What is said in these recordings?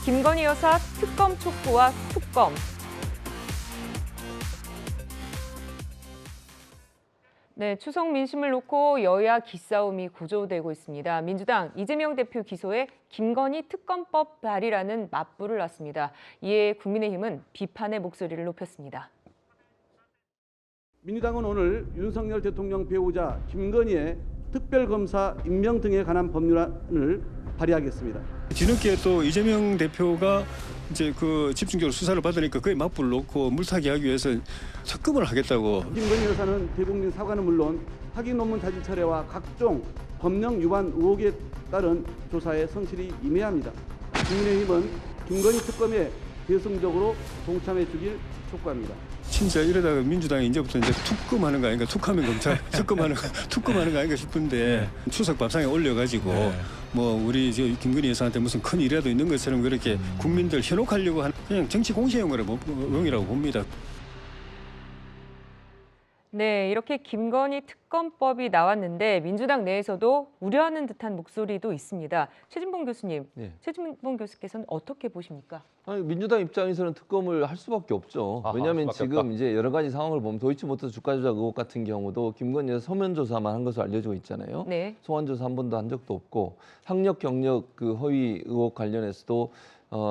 김건희 여사 특검 촉구와 특검. 네, 추석 민심을 놓고 여야 기싸움이 고조되고 있습니다. 민주당 이재명 대표 기소에 김건희 특검법 발의라는 맞불을 놨습니다. 이에 국민의힘은 비판의 목소리를 높였습니다. 민주당은 오늘 윤석열 대통령 배우자 김건희의 특별검사 임명 등에 관한 법률안을 발의하겠습니다. 뒤늦게 또 이재명 대표가 이제 집중적으로 수사를 받으니까 그에 맞불을 놓고 물타기 하기 위해서 특검을 하겠다고. 김건희 여사는 대국민 사과는 물론 학위 논문 자진 철회와 각종 법령 위반 의혹에 따른 조사에 성실히 임해야 합니다. 국민의힘은 김건희 특검에 대승적으로 동참해 주길 촉구합니다. 진짜 이러다가 민주당이 이제부터 특검하는 거 아닌가, 툭하면 검찰 특검하는 거 아닌가 싶은데 추석 밥상에 올려가지고 우리 김건희 여사한테 무슨 큰 일이라도 있는 것처럼 그렇게 국민들 현혹하려고 하는 그냥 정치 공세용이라고 봅니다. 네, 이렇게 김건희 특검법이 나왔는데 민주당 내에서도 우려하는 듯한 목소리도 있습니다. 최진봉 교수님, 최진봉 교수께서는 어떻게 보십니까? 아니, 민주당 입장에서는 특검을 할 수밖에 없죠. 왜냐하면 지금 이제 여러 가지 상황을 보면 도이치모터 주가 조작 의혹 같은 경우도 김건희 여사 서면 조사만 한 것으로 알려지고 있잖아요. 네. 소환 조사 한 번도 한 적도 없고 학력 경력 허위 의혹 관련해서도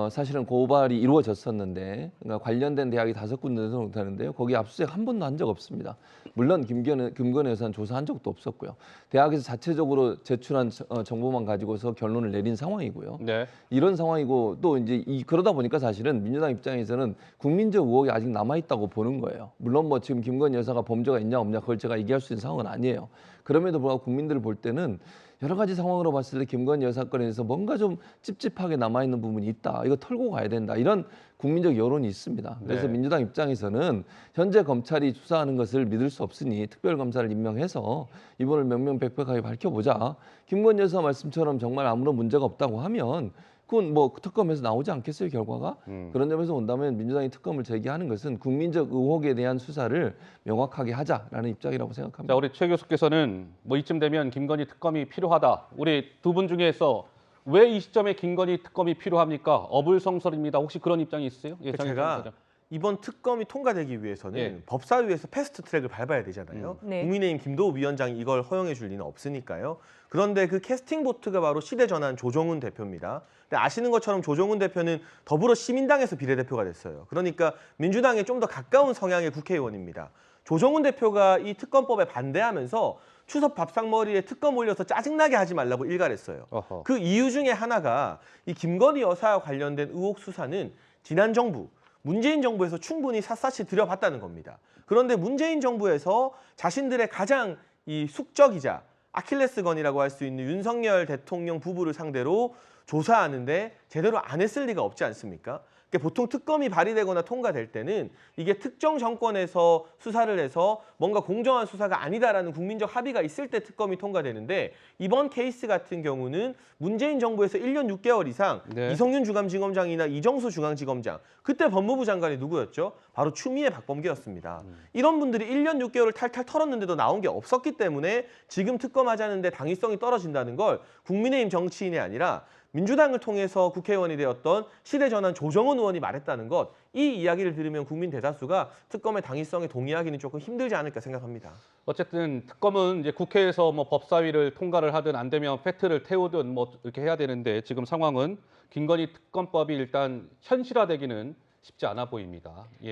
사실은 고발이 이루어졌었는데 그러니까 관련된 대학이 5군데에서 못하는데요. 거기 압수수색 한 번도 한 적 없습니다. 물론 김건희 여사는 조사한 적도 없었고요. 대학에서 자체적으로 제출한 정보만 가지고서 결론을 내린 상황이고요. 네. 이런 상황이고 또 이제 그러다 보니까 사실은 민주당 입장에서는 국민적 의혹이 아직 남아 있다고 보는 거예요. 물론 지금 김건희 여사가 범죄가 있냐 없냐 그걸 제가 얘기할 수 있는 상황은 아니에요. 그럼에도 불구하고 국민들을 볼 때는 여러 가지 상황으로 봤을 때 김건희 여사 건에 대해서 뭔가 좀 찝찝하게 남아있는 부분이 있다. 이거 털고 가야 된다. 이런 국민적 여론이 있습니다. 그래서 민주당 입장에서는 현재 검찰이 수사하는 것을 믿을 수 없으니 특별검사를 임명해서 이번을 명명백백하게 밝혀보자. 김건희 여사 말씀처럼 정말 아무런 문제가 없다고 하면 그건 특검에서 나오지 않겠어요, 결과가? 그런 점에서 본다면 민주당이 특검을 제기하는 것은 국민적 의혹에 대한 수사를 명확하게 하자라는 입장이라고 생각합니다. 자, 우리 최 교수께서는 이쯤 되면 김건희 특검이 필요하다. 우리 두 분 중에서 왜 이 시점에 김건희 특검이 필요합니까? 어불성설입니다. 혹시 그런 입장이 있으세요? 예, 제가 이번 특검이 통과되기 위해서는 법사위에서 패스트트랙을 밟아야 되잖아요. 국민의힘 김도우 위원장이 이걸 허용해 줄 리는 없으니까요. 그런데 그 캐스팅 보트가 바로 시대전환 조정훈 대표입니다. 근데 아시는 것처럼 조정훈 대표는 더불어 시민당에서 비례대표가 됐어요. 그러니까 민주당에 좀 더 가까운 성향의 국회의원입니다. 조정훈 대표가 이 특검법에 반대하면서 추석 밥상머리에 특검 올려서 짜증나게 하지 말라고 일갈했어요. 그 이유 중에 하나가 이 김건희 여사와 관련된 의혹 수사는 지난 정부 문재인 정부에서 충분히 샅샅이 들여봤다는 겁니다. 그런데 문재인 정부에서 자신들의 가장 이 숙적이자 아킬레스건이라고 할 수 있는 윤석열 대통령 부부를 상대로 조사하는데 제대로 안 했을 리가 없지 않습니까? 보통 특검이 발의되거나 통과될 때는 이게 특정 정권에서 수사를 해서 뭔가 공정한 수사가 아니다라는 국민적 합의가 있을 때 특검이 통과되는데 이번 케이스 같은 경우는 문재인 정부에서 1년 6개월 이상 이성윤 주감지검장이나 이정수 중앙지검장 그때 법무부 장관이 누구였죠? 바로 추미애 박범계였습니다. 이런 분들이 1년 6개월을 탈탈 털었는데도 나온 게 없었기 때문에 지금 특검하자는데 당위성이 떨어진다는 걸 국민의힘 정치인이 아니라 민주당을 통해서 국회의원이 되었던 시대전환 조정훈 의원이 말했다는 것, 이 이야기를 들으면 국민 대다수가 특검의 당위성에 동의하기는 조금 힘들지 않을까 생각합니다. 어쨌든 특검은 이제 국회에서 법사위를 통과를 하든 안 되면 팩트를 태우든 이렇게 해야 되는데 지금 상황은 김건희 특검법이 일단 현실화되기는 쉽지 않아 보입니다. 예.